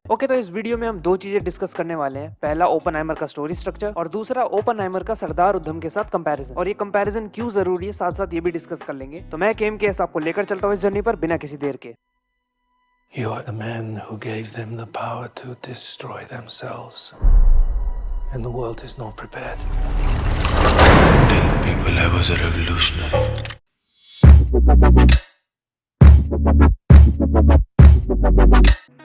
Okay, तो इस video में हम दो चीजें डिस्कस करने वाले हैं। पहला, ओपनहाइमर का स्टोरी स्ट्रक्चर, और दूसरा ओपनहाइमर का सरदार उधम के साथ कंपैरिजन। और ये कंपैरिजन क्यों जरूरी है, साथ साथ ये भी डिस्कस कर लेंगे। तो मैं KMKS आपको लेकर चलता हूँ इस जर्नी पर बिना किसी देर के। You are the man who gave them the power to destroy themselves. And the world is not prepared. Tell people I was a revolutionary.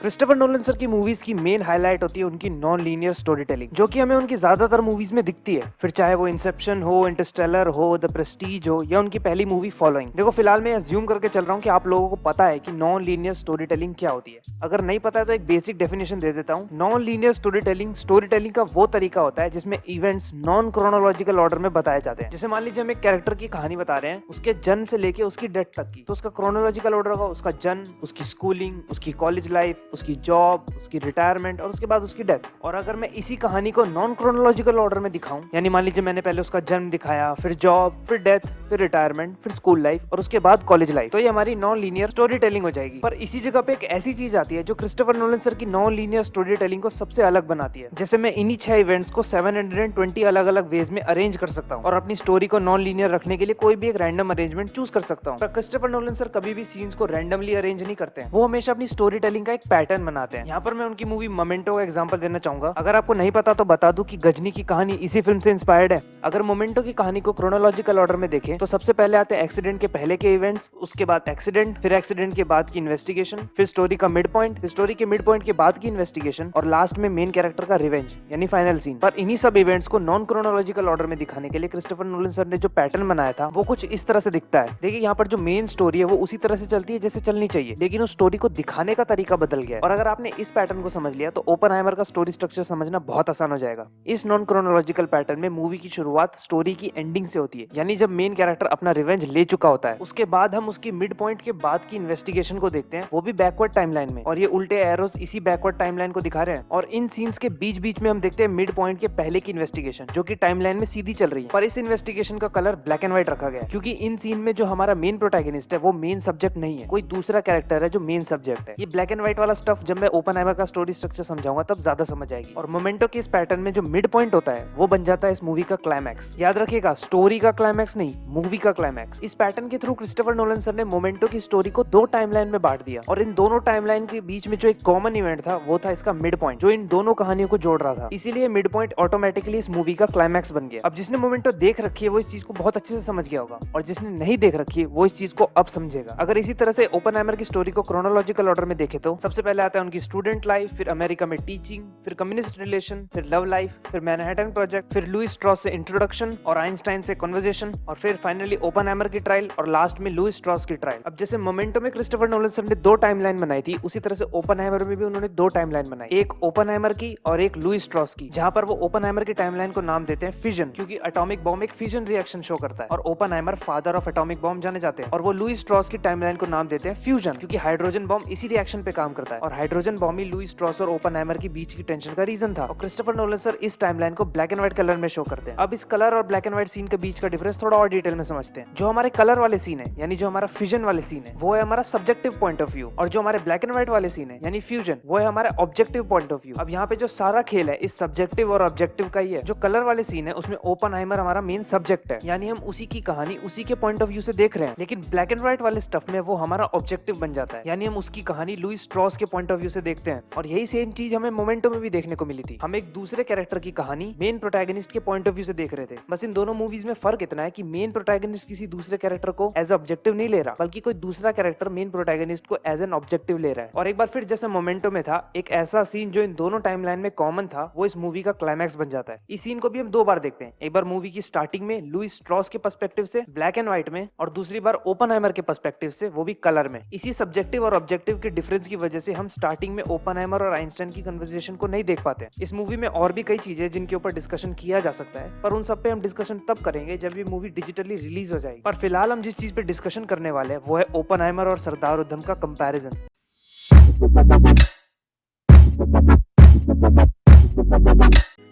Christopher Nolan sir की मूवीज की मेन हाईलाइट होती है उनकी non linear story telling, जो कि हमें उनकी ज्यादातर मूवीज में दिखती है। फिर चाहे वो इंसेप्शन हो, इंटरस्टेलर हो, द प्रेस्टीज हो, या उनकी पहली मूवी फॉलोइंग। देखो, फिलहाल मैं अज्यूम करके चल रहा हूँ कि आप लोगों को पता है कि नॉन लीनियर स्टोरी टेलिंग क्या होती है। अगर नहीं पता है तो एक बेसिक डेफिनेशन दे देता हूँ। नॉन लीनियर स्टोरी टेलिंग का वो तरीका होता है जिसमें इवेंट्स नॉन क्रोनोलॉजिकल ऑर्डर में बताए जाते हैं। जैसे मान लीजिए हम एक कैरेक्टर की कहानी बता रहे हैं, उसके जन्म से लेके उसकी डेथ तक की, तो उसका क्रोनोलॉजिकल ऑर्डर होगा उसका जन्म, उसकी स्कूलिंग, उसकी कॉलेज लाइफ, उसकी जॉब, उसकी रिटायरमेंट, और उसके बाद उसकी डेथ। और अगर मैं इसी कहानी को नॉन क्रोनोलॉजिकल ऑर्डर में दिखाऊं, यानी मान लीजिए मैंने पहले उसका जन्म दिखाया, फिर जॉब, फिर डेथ, फिर रिटायरमेंट, फिर स्कूल लाइफ, और उसके बाद कॉलेज लाइफ, तो ये हमारी नॉन लीनियर स्टोरी टेलिंग हो जाएगी। पर इसी जगह पे एक ऐसी चीज आती है जो क्रिस्टोफर नोलन सर की नॉन लीनियर स्टोरी टेलिंग को सबसे अलग बनाती है। जैसे मैं इन्हीं 6 इवेंट्स को 720 अलग अलग वेज में अरेंज कर सकता हूँ, और अपनी स्टोरी को नॉन लीनियर रखने के लिए कोई भी एक रैंडम अरेंजमेंट चूज कर सकता हूँ। पर क्रिस्टोफर नोलन सर कभी भी सीन्स को रैंडमली अरेंज नहीं करते हैं, वो हमेशा अपनी स्टोरी टेलिंग का एक पैटर्न बनाते हैं। यहाँ पर मैं उनकी मूवी मोमेंटो का एग्जांपल देना चाहूंगा। अगर आपको नहीं पता तो बता दूं कि गजनी की कहानी इसी फिल्म से इंस्पायर्ड है। अगर मोमेंटो की कहानी को क्रोनोलॉजिकल ऑर्डर में देखें तो सबसे पहले आते हैं एक्सीडेंट के पहले के इवेंट्स, उसके बाद एक्सीडेंट, फिर एक्सीडेंट के बाद की इन्वेस्टिगेशन, फिर स्टोरी का मिड पॉइंट, फिर स्टोरी के मिड पॉइंट के बाद की इन्वेस्टिगेशन, और लास्ट में मेन कैरेक्टर का रिवेंज यानी फाइनल सीन। पर इन्हीं सब इवेंट्स को नॉन क्रोनोलॉजिकल ऑर्डर में दिखाने के लिए क्रिस्टोफर नोलन सर ने जो पैटर्न बनाया था वो कुछ इस तरह से दिखता है। देखिए, यहाँ पर जो मेन स्टोरी है वो उसी तरह से चलती है जैसे चलनी चाहिए, लेकिन उस स्टोरी को दिखाने का तरीका बदल गया है। और अगर आपने इस पैटर्न को समझ लिया तो ओपनहाइमर का स्टोरी स्ट्रक्चर समझना बहुत आसान हो जाएगा। इस नॉन क्रोनोलॉजिकल पैटर्न में मूवी की शुरुआत स्टोरी की एंडिंग से होती है, यानी जब मेन कैरेक्टर अपना रिवेंज ले चुका होता है। उसके बाद हम उसकी मिड पॉइंट के बाद की इन्वेस्टिगेशन को देखते हैं, वो भी बैकवर्ड टाइमलाइन में, और ये उल्टे एरोस इसी बैकवर्ड टाइमलाइन को दिखा रहे हैं। और इन सीन्स के बीच बीच में हम देखते हैं मिड पॉइंट के पहले की इन्वेस्टिगेशन, जो कि टाइमलाइन में सीधी चल रही है। पर इस इन्वेस्टिगेशन का कलर ब्लैक एंड व्हाइट रखा गया है, क्योंकि इन सीन में जो हमारा मेन प्रोटैगनिस्ट है वो मेन सब्जेक्ट नहीं है, कोई दूसरा कैरेक्टर है जो मेन सब्जेक्ट है। ये ब्लैक एंड व्हाइट वाला स्टफ जब मैं ओपनहाइमर का स्टोरी स्ट्रक्चर समझाऊंगा तब ज्यादा समझ आएगी। और मोमेंटो के इस पैटर्न में जो मिड पॉइंट होता है वो बन जाता है इस मूवी का क्लाइमैक्स। याद रखिएगा, स्टोरी का क्लाइमैक्स नहीं, मूवी का क्लाइमैक्स। इस पैटर्न के थ्रू क्रिस्टोफर नोलन सर ने मोमेंटो की स्टोरी को 2 टाइमलाइन में बांट दिया, और इन दोनों टाइमलाइन के बीच में जो एक कॉमन इवेंट था वो था इसका मिड पॉइंट, जो इन दोनों कहानियों को जोड़ रहा था। इसीलिए मिड पॉइंट ऑटोमेटिकली इस मूवी का क्लाइमैक्स बन गया। अब जिसने मोमेंटो देख रखी है वो इस चीज को बहुत अच्छे से समझ गया होगा, और जिसने नहीं देख रखी है वो इस चीज को अब समझेगा। अगर इसी तरह से ओपनहाइमर की स्टोरी को क्रोनोलॉजिकल ऑर्डर में देखे तो सबसे पहले आता है उनकी स्टूडेंट लाइफ, फिर अमेरिका में टीचिंग, फिर कम्युनिस्ट रिलेशन, फिर लव लाइफ, फिर मैनहट्टन प्रोजेक्ट, फिर लुइस स्ट्रॉस से इंट्रोडक्शन और आइंस्टाइन से कन्वर्सेशन, और फिर फाइनली ओपनहाइमर की ट्रायल, और लास्ट में लुइस स्ट्रॉस की ट्रायल। अब जैसे मोमेंटो में क्रिस्टोफर नोलन सर ने 2 टाइमलाइन बनाई थी, उसी तरह से ओपनहाइमर में भी उन्होंने 2 टाइमलाइन बनाई, एक ओपनहाइमर की और एक लुइस स्ट्रॉस की, जहां पर वो ओपनहाइमर की टाइमलाइन को नाम देते हैं फिजन, क्योंकि एटॉमिक बॉम्ब एक फिजन रिएक्शन शो करता है, और Oppenheimer father of atomic bomb जाने जाते हैं। और वो लुइस स्ट्रॉस की टाइमलाइन को नाम देते हैं फ्यूजन, क्योंकि हाइड्रोजन बॉम्ब इसी रिएक्शन पे काम करता है, और हाइड्रोजन बॉम्ब ही लुइस स्ट्रॉस और ओपनहाइमर की बीच की टेंशन का रीजन था। और क्रिस्टोफर नोलन सर इस टाइमलाइन को ब्लैक एंड व्हाइट कलर में शो करते हैं। अब इस कलर और ब्लैक एंड व्हाइट सीन के बीच का डिफरेंस थोड़ा और डिटेल में समझते हैं। जो हमारे कलर वाले सीन है, यानी जो हमारा फिजन वाले सीन है, वो है हमारा सब्जेक्टिव पॉइंट ऑफ व्यू, और जो हमारे ब्लैक एंड व्हाइट वाले सीन है यानी फ्यूजन, वो है हमारा ऑब्जेक्टिव पॉइंट ऑफ व्यू। अब यहाँ पे जो सारा खेल है इस सब्जेक्टिव और ऑब्जेक्टिव का ही है। जो कलर वाले सीन है उसमें ओपनहाइमर हमारा मेन सब्जेक्ट है, यानी हम उसी की कहानी उसी के पॉइंट ऑफ व्यू से देख रहे हैं। लेकिन ब्लैक एंड व्हाइट वाले स्टफ में वो हमारा ऑब्जेक्टिव बन जाता है, यानी हम उसकी कहानी लुइस स्ट्रॉस के पॉइंट ऑफ व्यू से देखते हैं। और यही सेम चीज हमें मोमेंटो में भी देखने को मिली थी। हम एक दूसरे कैरेक्टर की कहानी मेन प्रोटैगनिस्ट के पॉइंट ऑफ व्यू से देख रहे थे। बस इन दोनों मूवीज में फर्क इतना है कि मेन प्रोटैगनिस्ट किसी दूसरे कैरेक्टर को एज ऑब्जेक्टिव नहीं ले रहा, बल्कि कोई दूसरा कैरेक्टर मेन प्रोटैगनिस्ट को एज एन ऑब्जेक्टिव ले रहा है। और एक बार फिर जैसे मोमेंटो में था, एक ऐसा सीन जो इन दोनों टाइमलाइन में कॉमन था, वो इस मूवी का क्लाइमैक्स बन जाता है। इस सीन को भी हम 2 बार देखते हैं, एक बार मूवी की स्टार्टिंग में लुइस स्ट्रॉस के पर्सपेक्टिव से ब्लैक एंड व्हाइट में, और दूसरी बार ओपनहाइमर के पर्सपेक्टिव से, वो भी कलर में। इसी सब्जेक्टिव और ऑब्जेक्टिव के डिफरेंस की वजह से हम स्टार्टिंग में ओपनहाइमर और आइंस्टाइन की कन्वर्सेशन को नहीं देख पाते। इस मूवी में और भी कई चीजें जिनके ऊपर डिस्कशन किया जा सकता है, पर उन सब पे हम डिस्कशन तब करेंगे जब ये मूवी डिजिटली रिलीज हो जाएगी। पर फिलहाल हम जिस चीज पे डिस्कशन करने वाले हैं वो है ओपनहाइमर और सरदार उधम का कंपैरिजन।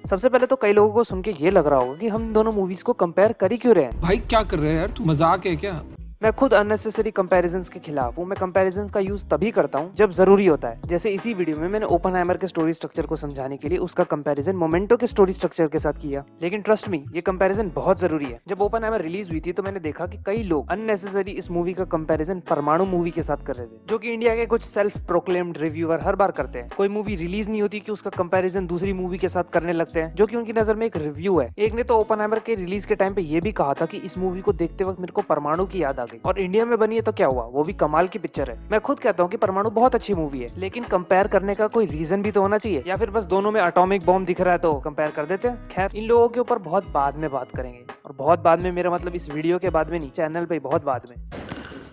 सबसे पहले तो कई लोगों को सुन के ये लग रहा होगा कि हम दोनों मूवीज को कंपेयर कर ही क्यों रहे हैं। भाई क्या कर रहे हैं यार, तू मजाक है क्या? मैं खुद अननेसेसरी कंपैरिजंस के खिलाफ हूँ। मैं कंपैरिजंस का यूज तभी करता हूँ जब जरूरी होता है। जैसे इसी वीडियो में मैंने ओपनहाइमर के स्टोरी स्ट्रक्चर को समझाने के लिए उसका कंपैरिजन मोमेंटो के स्टोरी स्ट्रक्चर के साथ किया। लेकिन ट्रस्ट मी, ये कंपैरिजन बहुत जरूरी है। जब ओपनहाइमर रिलीज हुई थी तो मैंने देखा कि कई लोग अननेसेसरी इस मूवी का कंपैरिजन परमाणु मूवी के साथ कर रहे थे, जो कि इंडिया के कुछ सेल्फ प्रोक्लेम्ड रिव्यूअर हर बार करते हैं। कोई मूवी रिलीज नहीं होती कि उसका कंपैरिजन दूसरी मूवी के साथ करने लगते हैं, जो कि उनकी नजर में एक रिव्यू है। एक ने तो ओपनहाइमर के रिलीज के टाइम पे ये भी कहा था कि इस मूवी को देखते वक्त मेरे को परमाणु की याद आ गई, और इंडिया में बनी है तो क्या हुआ, वो भी कमाल की पिक्चर है। मैं खुद कहता हूँ कि परमाणु बहुत अच्छी मूवी है, लेकिन कंपेयर करने का कोई रीजन भी तो होना चाहिए, या फिर बस दोनों में एटॉमिक बॉम्ब दिख रहा है तो कंपेयर कर देते हैं। खैर, इन लोगों के ऊपर बहुत बाद में बात करेंगे, और बहुत बाद में मेरा मतलब इस वीडियो के बाद में नहीं, चैनल पे बहुत बाद में।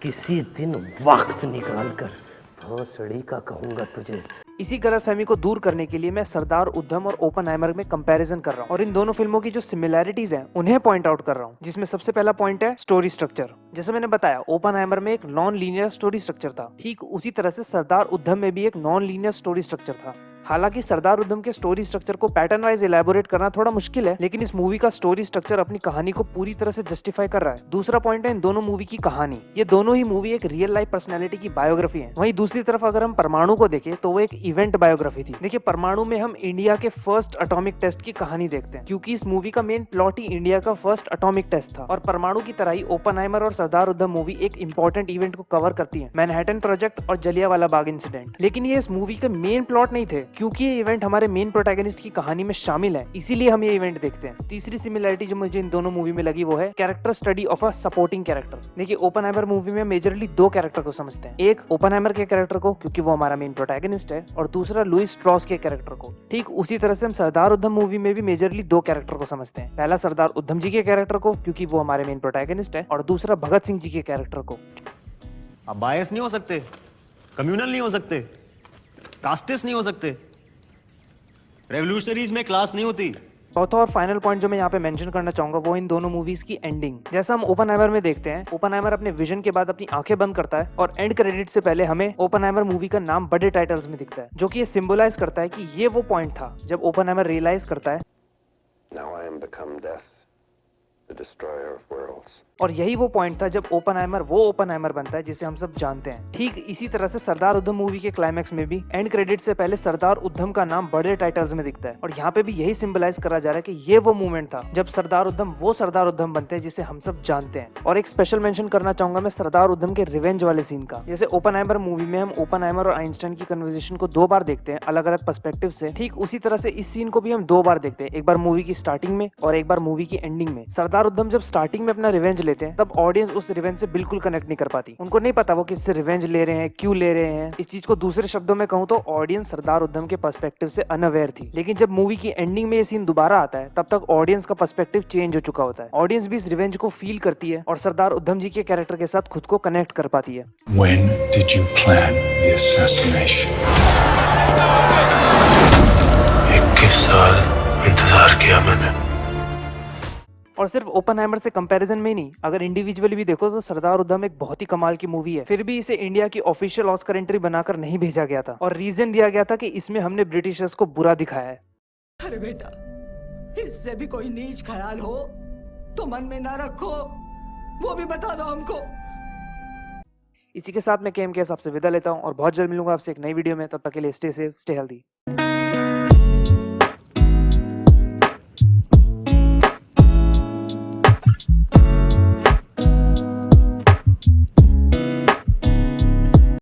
किसी दिन वक्त निकाल कर भोसड़ी का कहूंगा तुझे। इसी गलतफहमी को दूर करने के लिए मैं सरदार उद्धम और ओपनहाइमर में कंपैरिजन कर रहा हूँ, और इन दोनों फिल्मों की जो सिमिलैरिटीज हैं उन्हें पॉइंट आउट कर रहा हूँ। जिसमें सबसे पहला पॉइंट है स्टोरी स्ट्रक्चर। जैसे मैंने बताया, ओपनहाइमर में एक नॉन लीनियर स्टोरी स्ट्रक्चर था, ठीक उसी तरह से सरदार उद्धम में भी एक नॉन लीनियर स्टोरी स्ट्रक्चर था। हालांकि सरदार उद्धम के स्टोरी स्ट्रक्चर को पैटर्न वाइज इलेबोरेट करना थोड़ा मुश्किल है, लेकिन इस मूवी का स्टोरी स्ट्रक्चर अपनी कहानी को पूरी तरह से जस्टिफाई कर रहा है। दूसरा पॉइंट है इन दोनों मूवी की कहानी। ये दोनों ही मूवी एक रियल लाइफ पर्सनैलिटी की बायोग्राफी है। वहीं दूसरी तरफ अगर हम परमाणु को देखें तो वो एक इवेंट बायोग्राफी थी। देखिए, परमाणु में हम इंडिया के फर्स्ट एटॉमिक टेस्ट की कहानी देखते हैं, क्योंकि इस मूवी का मेन प्लॉट ही इंडिया का फर्स्ट एटॉमिक टेस्ट था। और परमाणु की तरह ही ओपनहाइमर और सरदार उद्धम मूवी एक इंपॉर्टेंट इवेंट को कवर करती है, मैनहट्टन प्रोजेक्ट और जलियांवाला बाग इंसिडेंट। लेकिन ये इस मूवी के मेन प्लॉट नहीं थे, क्योंकि ये इवेंट हमारे मेन प्रोटैगनिस्ट की कहानी में शामिल है, इसीलिए हम ये इवेंट देखते हैं। तीसरी सिमिलरिटी जो मुझे इन दोनों मूवी में लगी वो है character study of a supporting character. देखिए, ओपनहाइमर मूवी में मेजरली दो कैरेक्टर को समझते हैं, एक ओपनहाइमर के कैरेक्टर को क्योंकि वो हमारा मेन प्रोटैगनिस्ट है, और दूसरा लुइस स्ट्रॉस के कैरेक्टर को। ठीक उसी तरह से हम सरदार उद्धम मूवी में भी मेजरली दो कैरेक्टर को समझते हैं, पहला सरदार उद्धम जी के कैरेक्टर को क्योंकि वो हमारे मेन प्रोटैगनिस्ट है, और दूसरा भगत सिंह जी के कैरेक्टर को। आप बायस नहीं हो सकते, कम्युनल नहीं हो सकते, कास्टिस्ट नहीं हो सकते, रेवोल्यूशनरीज में क्लास नहीं होती। चौथा और फाइनल पॉइंट जो मैं यहाँ पे मेंशन करना चाहूंगा वो इन दोनों मूवीज की एंडिंग। जैसा हम ओपनहाइमर में देखते हैं, ओपनहाइमर अपने विजन के बाद अपनी आंखें बंद करता है और एंड क्रेडिट से पहले हमें ओपनहाइमर मूवी का नाम बड़े टाइटल्स में दिखता है, जो कि ये सिंबलाइज करता है कि ये वो पॉइंट था जब ओपनहाइमर रियलाइज करता है Now I am become death, the destroyer of worlds. और यही वो पॉइंट था जब ओपनहाइमर वो ओपनहाइमर बनता है जिसे हम सब जानते हैं। ठीक इसी तरह से सरदार उद्धम मूवी के क्लाइमैक्स में भी एंड क्रेडिट से पहले सरदार उद्धम का नाम बड़े टाइटल्स में दिखता है, और यहाँ पे भी यही सिंबलाइज करा जा रहा है कि ये वो मूवमेंट था जब सरदार उद्धम वो सरदार उद्धम बनते हैं जिसे हम सब जानते हैं। और एक स्पेशल मेंशन करना चाहूंगा मैं सरदार उद्धम के रिवेंज वाले सीन का। जैसे ओपनहाइमर मूवी में हम ओपनहाइमर और आइंस्टाइन की कन्वर्सेशन को दो बार देखते हैं अलग अलग पर्सपेक्टिव से, ठीक उसी तरह से इस सीन को भी हम दो बार देखते हैं, एक बार मूवी की स्टार्टिंग में और एक बार मूवी की एंडिंग में। सरदार उद्धम जब स्टार्टिंग में अपना रिवेंज लेते हैं तब ऑडियंस उस रिवेंज से बिल्कुल कनेक्ट नहीं कर पाती। उनको नहीं पता वो किससे रिवेंज ले रहे हैं, क्यों ले रहे हैं। इस चीज को दूसरे शब्दों में कहूँ तो ऑडियंस सरदार उद्धम के पर्सपेक्टिव से अनअवेयर थी। लेकिन जब मूवी की एंडिंग में ये सीन दोबारा आता है तब तक ऑडियंस का पर्सपेक्टिव चेंज हो चुका होता है। ऑडियंस भी इस रिवेंज को फील करती है और सरदार उद्धम जी के कैरेक्टर के साथ खुद को कनेक्ट कर पाती है। When did you plan the assassination? 21 साल इंतजार किया मैंने। और सिर्फ ओपनहाइमर से कंपैरिजन में नहीं, अगर इंडिविजुअली भी देखो तो सरदार उद्धम एक बहुत ही कमाल की मूवी है। फिर भी इसे इंडिया की ऑफिशियल ऑस्कर एंट्री बनाकर नहीं भेजा गया था, और रीजन दिया गया था कि इसमें हमने ब्रिटिशर्स को बुरा दिखाया है। अरे बेटा, इससे भी कोई नीच ख्याल हो तो मन में ना रखो, वो भी बता दो हमको। इसी के साथ मैं केएम के हिसाब से विदा लेता हूँ और बहुत जल्द मिलूंगा आपसे एक नई वीडियो में। तब तक के लिए स्टे सेफ, स्टे हेल्दी।